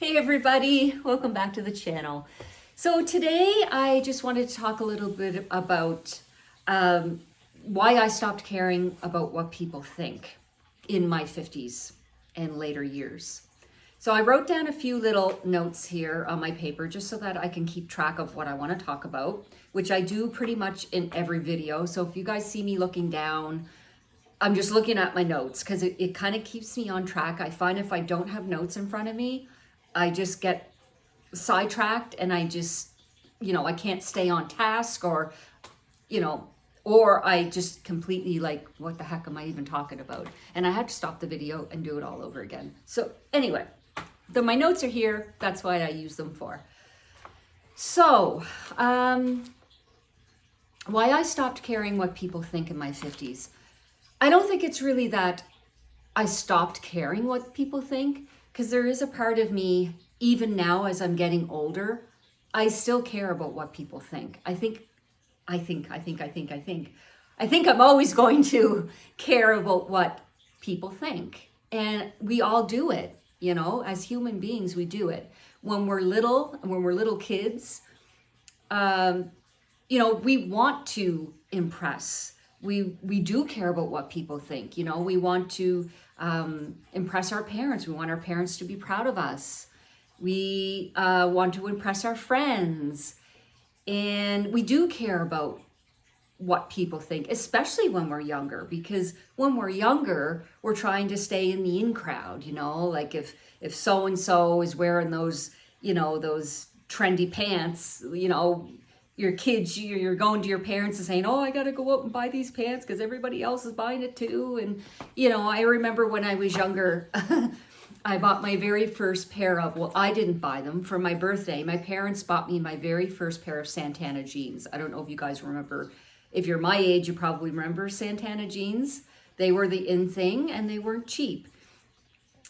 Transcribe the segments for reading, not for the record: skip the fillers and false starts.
Hey everybody, welcome back to the channel. So today I just wanted to talk a little bit about why I stopped caring about what people think in my 50s and later years. So I wrote down a few little notes here on my paper just so that I can keep track of what I want to talk about, which I do pretty much in every video. So if you guys see me looking down, I'm just looking at my notes because it kind of keeps me on track. I find if I don't have notes in front of me, I just get sidetracked and I just, I can't stay on task or I just completely like, what the heck am I even talking about? And I had to stop the video and do it all over again. So anyway, my notes are here. That's why I use them for. So, why I stopped caring what people think in my 50s. I don't think it's really that I stopped caring what people think, because there is a part of me, even now as I'm getting older, I still care about what people think. I think I'm always going to care about what people think. And we all do it, as human beings, we do it. When we're little kids, we want to impress. We do care about what people think. We want to impress our parents. We want our parents to be proud of us. We want to impress our friends. And we do care about what people think, especially when we're younger, because when we're younger, we're trying to stay in the in crowd, like if so-and-so is wearing those, those trendy pants, your kids, you're going to your parents and saying, oh, I got to go out and buy these pants because everybody else is buying it too. And, I remember when I was younger, I bought my very first pair of, I didn't buy them for my birthday. My parents bought me my very first pair of Santana jeans. I don't know if you guys remember. If you're my age, you probably remember Santana jeans. They were the in thing and they weren't cheap.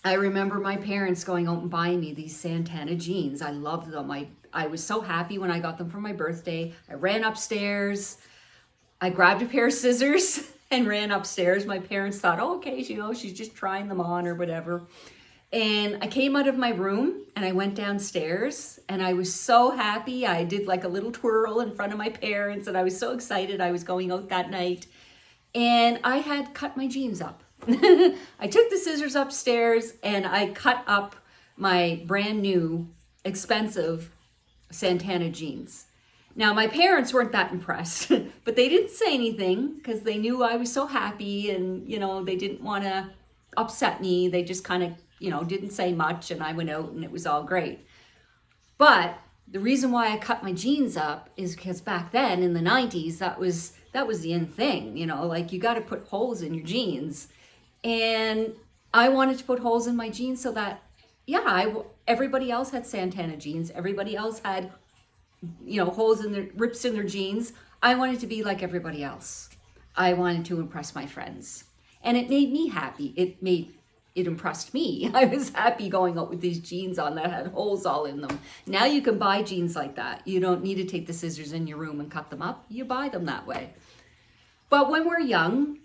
I remember my parents going out and buying me these Santana jeans. I loved them. I was so happy when I got them for my birthday. I ran upstairs. I grabbed a pair of scissors and ran upstairs. My parents thought, oh, okay, she's just trying them on or whatever. And I came out of my room and I went downstairs and I was so happy. I did like a little twirl in front of my parents and I was so excited. I was going out that night and I had cut my jeans up. I took the scissors upstairs and I cut up my brand new, expensive Santana jeans. Now, my parents weren't that impressed, but they didn't say anything because they knew I was so happy and, they didn't want to upset me. They just kind of, didn't say much and I went out and it was all great. But the reason why I cut my jeans up is because back then in the 90s, that was the in thing, like you got to put holes in your jeans. And I wanted to put holes in my jeans so that, everybody else had Santana jeans. Everybody else had, holes in their rips in their jeans. I wanted to be like everybody else. I wanted to impress my friends. And it made me happy. It impressed me. I was happy going out with these jeans on that had holes all in them. Now you can buy jeans like that. You don't need to take the scissors in your room and cut them up. You buy them that way. But when we're young,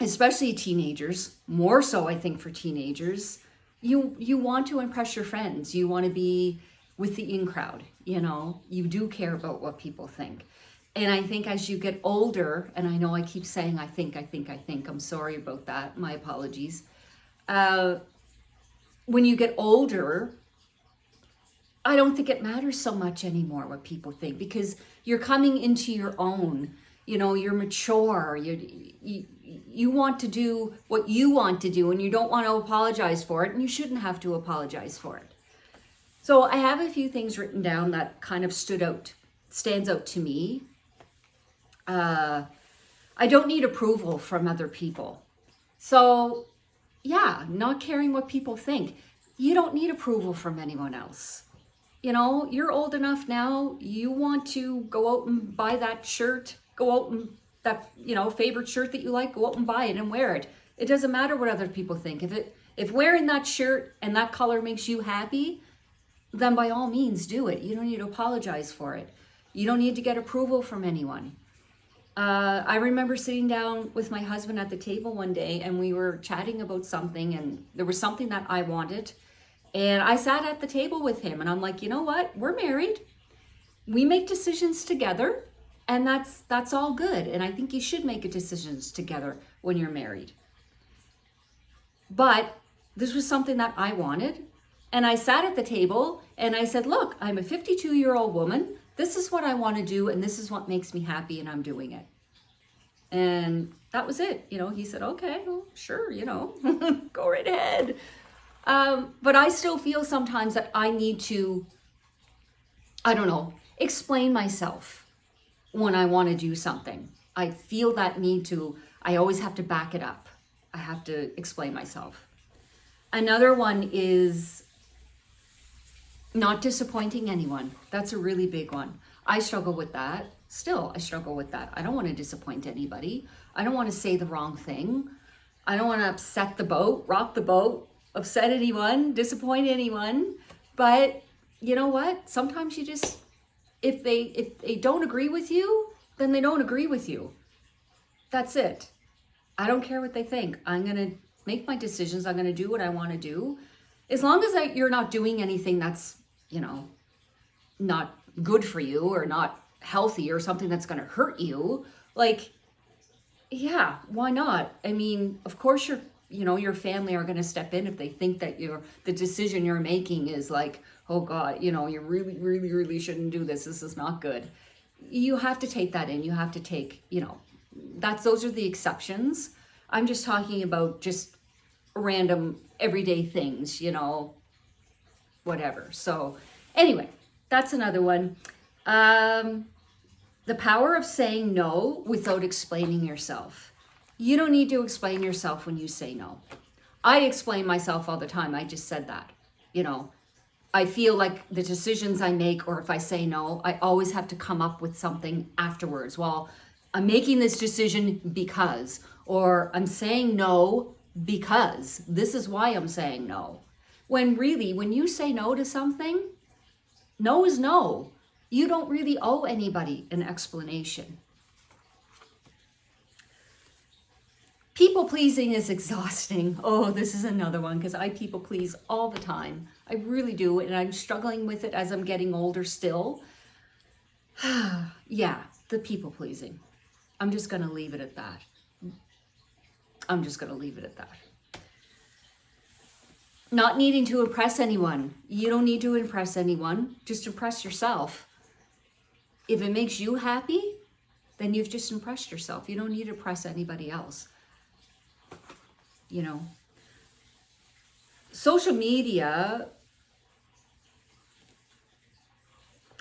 especially teenagers, more so I think for teenagers, you want to impress your friends. You want to be with the in crowd, you do care about what people think. And I think as you get older, and I know I keep saying I think, I'm sorry about that, my apologies. When you get older, I don't think it matters so much anymore what people think because you're coming into your own. You're mature. You want to do what you want to do and you don't want to apologize for it and you shouldn't have to apologize for it. So I have a few things written down that kind of stands out to me. I don't need approval from other people. So not caring what people think. You don't need approval from anyone else. You're old enough now. You want to go out and buy that shirt, go out and that, favorite shirt that you like, go out and buy it and wear it. It doesn't matter what other people think. If wearing that shirt and that color makes you happy, then by all means do it. You don't need to apologize for it. You don't need to get approval from anyone. I remember sitting down with my husband at the table one day and we were chatting about something and there was something that I wanted And I sat at the table with him and I'm like, you know what? We're married. We make decisions together, and that's all good. And I think you should make decisions together when you're married. But this was something that I wanted. And I sat at the table and I said, look, I'm a 52-year-old woman. This is what I want to do. And this is what makes me happy. And I'm doing it. And that was it. He said, okay, well, sure, go right ahead. But I still feel sometimes that I need to, I don't know, explain myself when I want to do something. I feel that need to, I always have to back it up. I have to explain myself. Another one is not disappointing anyone. That's a really big one. I struggle with that. Still, I struggle with that. I don't want to disappoint anybody. I don't want to say the wrong thing. I don't want to upset the boat, rock the boat, upset anyone, disappoint anyone. But you know what? Sometimes you just, if they don't agree with you, then they don't agree with you. That's it. I don't care what they think. I'm going to make my decisions. I'm going to do what I want to do. As long as you're not doing anything that's, not good for you or not healthy or something that's going to hurt you, like, yeah, why not? I mean, of course your family are going to step in if they think that the decision you're making is like, oh God, you really, really, really shouldn't do this. This is not good. You have to take that in. You have to take, those are the exceptions. I'm just talking about just random everyday things, whatever. So anyway, that's another one. The power of saying no without explaining yourself. You don't need to explain yourself when you say no. I explain myself all the time. I just said that, I feel like the decisions I make, or if I say no, I always have to come up with something afterwards. Well, I'm making this decision because, or I'm saying no because this is why I'm saying no. When really, when you say no to something, no is no. You don't really owe anybody an explanation. People pleasing is exhausting. Oh, this is another one because I people please all the time. I really do. And I'm struggling with it as I'm getting older still. Yeah, the people pleasing. I'm just going to leave it at that. Not needing to impress anyone. You don't need to impress anyone. Just impress yourself. If it makes you happy, then you've just impressed yourself. You don't need to impress anybody else. Social media,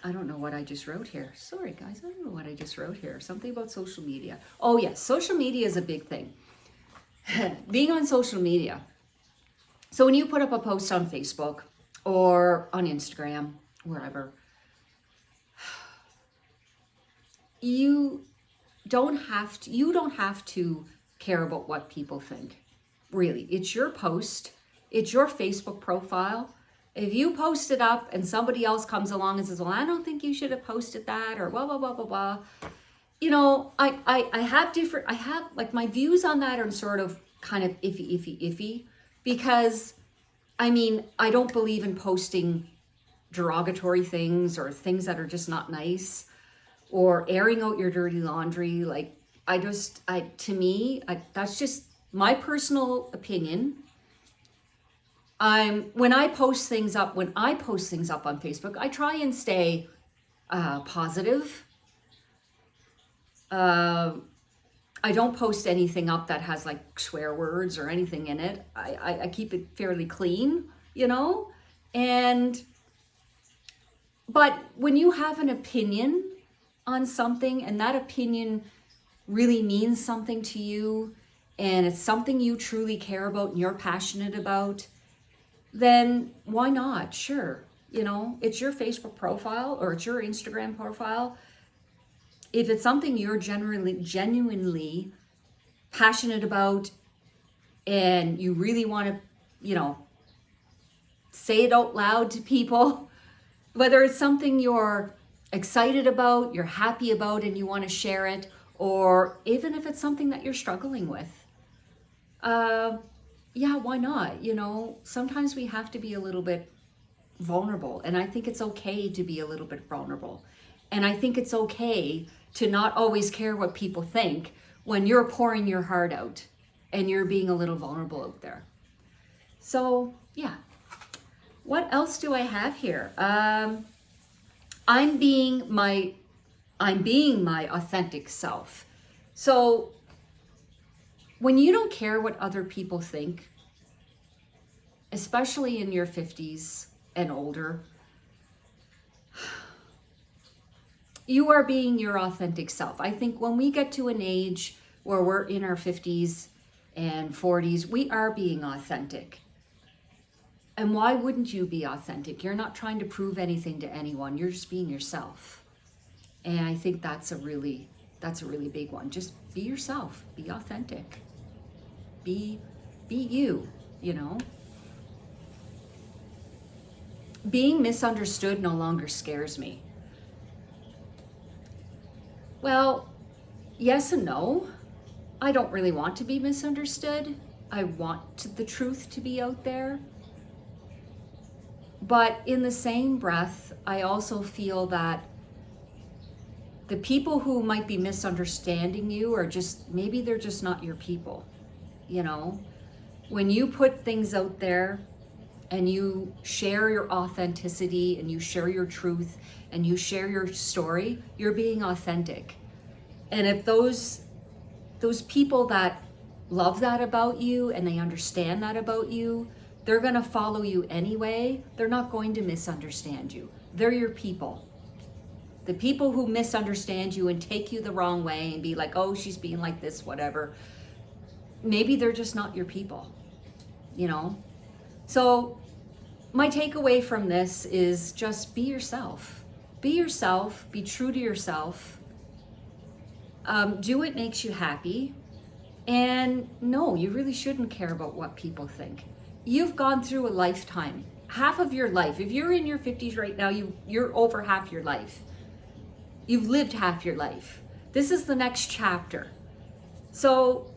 I don't know what I just wrote here. Sorry, guys, I don't know what I just wrote here. Something about social media. Oh, yes, social media is a big thing. Being on social media. So when you put up a post on Facebook or on Instagram, wherever, you don't have to care about what people think. Really, it's your post. It's your Facebook profile. If you post it up and somebody else comes along and says, well, I don't think you should have posted that, or blah, blah, blah, blah, blah. I have like my views on that are sort of kind of iffy, because I don't believe in posting derogatory things or things that are just not nice, or airing out your dirty laundry. Like, to me, that's just my personal opinion. When I post things up on Facebook, I try and stay positive. I don't post anything up that has like swear words or anything in it. I keep it fairly clean, but when you have an opinion on something and that opinion really means something to you, and it's something you truly care about and you're passionate about, then why not? Sure. It's your Facebook profile or it's your Instagram profile. If it's something you're genuinely passionate about and you really want to, say it out loud to people, whether it's something you're excited about, you're happy about, and you want to share it, or even if it's something that you're struggling with, yeah, why not? You know, sometimes we have to be a little bit vulnerable. And I think it's okay to be a little bit vulnerable. And I think it's okay to not always care what people think when you're pouring your heart out and you're being a little vulnerable out there. So, yeah. What else do I have here? I'm being my authentic self. So, when you don't care what other people think, especially in your 50s and older, you are being your authentic self. I think when we get to an age where we're in our 50s and 40s, we are being authentic. And why wouldn't you be authentic? You're not trying to prove anything to anyone. You're just being yourself. And I think that's a really big one. Just be yourself. Be authentic. Be you, you know. Being misunderstood no longer scares me. Well, yes and no. I don't really want to be misunderstood. I want the truth to be out there. But in the same breath, I also feel that the people who might be misunderstanding you are just, maybe they're just not your people, you know? When you put things out there and you share your authenticity and you share your truth and you share your story, you're being authentic. And if those people that love that about you and they understand that about you, they're going to follow you anyway. They're not going to misunderstand you. They're your people. The people who misunderstand you and take you the wrong way and be like, oh, she's being like this, whatever, maybe they're just not your people, you know? So my takeaway from this is just be yourself. Be yourself. Be true to yourself. Do what makes you happy. And no, you really shouldn't care about what people think. You've gone through a lifetime, half of your life. If you're in your 50s right now, you're over half your life. You've lived half your life. This is the next chapter. So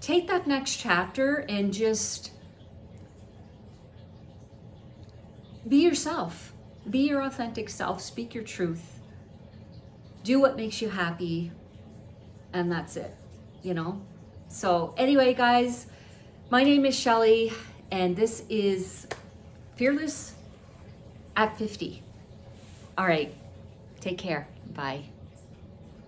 take that next chapter and just be yourself. Be your authentic self. Speak your truth. Do what makes you happy. And that's it, you know? So anyway, guys, my name is Shelly, and this is Fearless at 50. All right, take care. Bye.